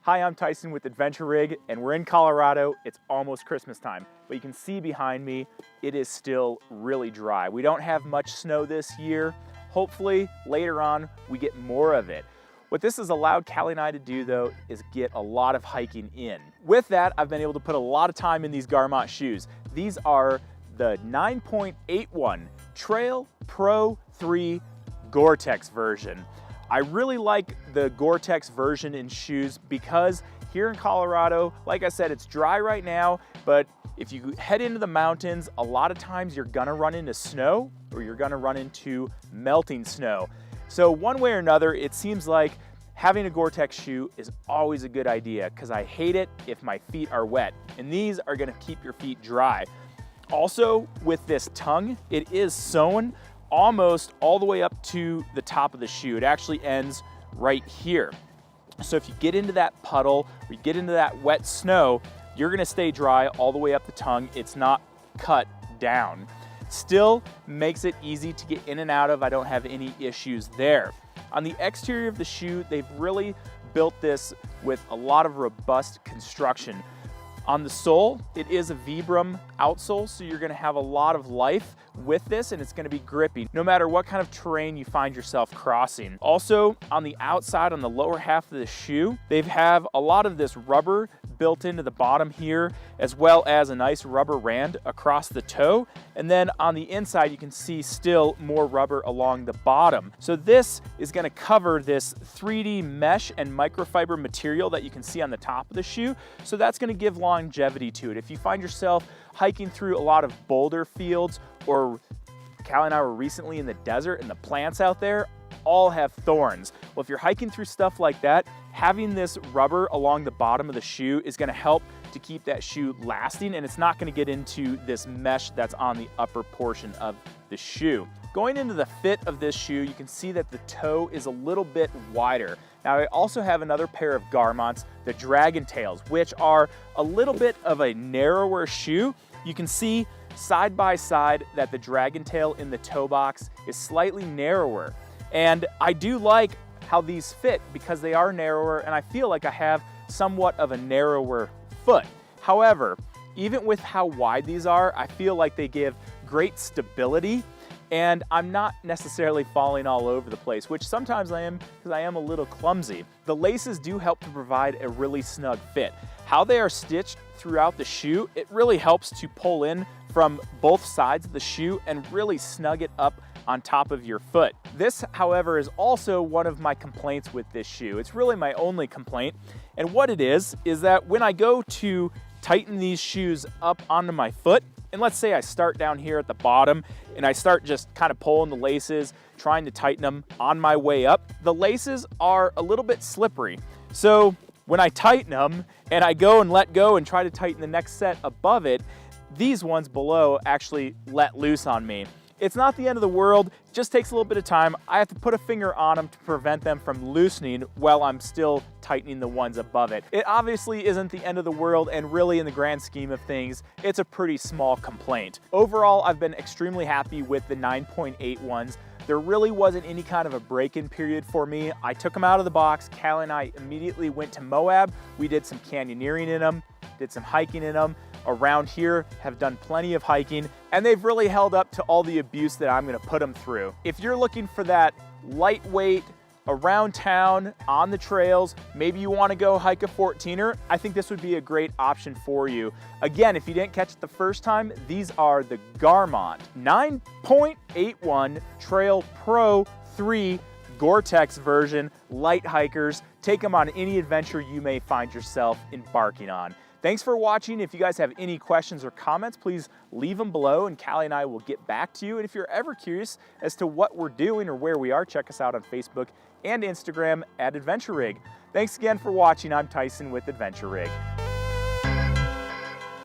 Hi, I'm Tyson with Adventure Rig, and we're in Colorado. It's almost Christmas time, but you can see behind me, it is still really dry. We don't have much snow this year. Hopefully, later on, we get more of it. What this has allowed Callie and I to do, though, is get a lot of hiking in. With that, I've been able to put a lot of time in these Garmont shoes. These are the 9.81 Trail Pro III Gore-Tex version. I really like the Gore-Tex version in shoes because here in Colorado, like I said, it's dry right now, but if you head into the mountains, a lot of times you're gonna run into snow or you're gonna run into melting snow. So one way or another, it seems like having a Gore-Tex shoe is always a good idea because I hate it if my feet are wet, and these are gonna keep your feet dry. Also, with this tongue, it is sewn almost all the way up to the top of the shoe. It actually ends right here. So if you get into that puddle or you get into that wet snow, you're gonna stay dry all the way up the tongue. It's not cut down. Still makes it easy to get in and out of. I don't have any issues there. On the exterior of the shoe, they've really built this with a lot of robust construction. On the sole, it is a Vibram outsole, so you're gonna have a lot of life with this and it's gonna be grippy, no matter what kind of terrain you find yourself crossing. Also, on the outside, on the lower half of the shoe, they have a lot of this rubber built into the bottom here, as well as a nice rubber rand across the toe. And then on the inside, you can see still more rubber along the bottom. So this is gonna cover this 3D mesh and microfiber material that you can see on the top of the shoe. So that's gonna give longevity to it. If you find yourself hiking through a lot of boulder fields, or Callie and I were recently in the desert and the plants out there all have thorns. Well, if you're hiking through stuff like that, having this rubber along the bottom of the shoe is gonna help to keep that shoe lasting, and it's not gonna get into this mesh that's on the upper portion of the shoe. Going into the fit of this shoe, you can see that the toe is a little bit wider. Now, I also have another pair of Garmonts, the Dragontails, which are a little bit of a narrower shoe. You can see side by side that the Dragontail in the toe box is slightly narrower. And I do like how these fit because they are narrower, and I feel like I have somewhat of a narrower foot. However, even with how wide these are, I feel like they give great stability, and I'm not necessarily falling all over the place, which sometimes I am because I am a little clumsy. The laces do help to provide a really snug fit. How they are stitched throughout the shoe, it really helps to pull in from both sides of the shoe and really snug it up on top of your foot. This, however, is also one of my complaints with this shoe. It's really my only complaint. And what it is that when I go to tighten these shoes up onto my foot, and let's say I start down here at the bottom and I start just kind of pulling the laces, trying to tighten them on my way up, the laces are a little bit slippery. So when I tighten them and I go and let go and try to tighten the next set above it, these ones below actually let loose on me. It's not the end of the world, it just takes a little bit of time. I have to put a finger on them to prevent them from loosening while I'm still tightening the ones above it. It obviously isn't the end of the world, and really in the grand scheme of things, it's a pretty small complaint. Overall, I've been extremely happy with the 9.8 ones. There really wasn't any kind of a break-in period for me. I took them out of the box. Callie and I immediately went to Moab. We did some canyoneering in them, did some hiking in them. Around here, have done plenty of hiking, and they've really held up to all the abuse that I'm gonna put them through. If you're looking for that lightweight, around town, on the trails, maybe you wanna go hike a 14er, I think this would be a great option for you. Again, if you didn't catch it the first time, these are the Garmont 9.81 Trail Pro III Gore-Tex version light hikers. Take them on any adventure you may find yourself embarking on. Thanks for watching. If you guys have any questions or comments, please leave them below and Callie and I will get back to you. And if you're ever curious as to what we're doing or where we are, check us out on Facebook and Instagram at Adventure Rig. Thanks again for watching. I'm Tyson with Adventure Rig.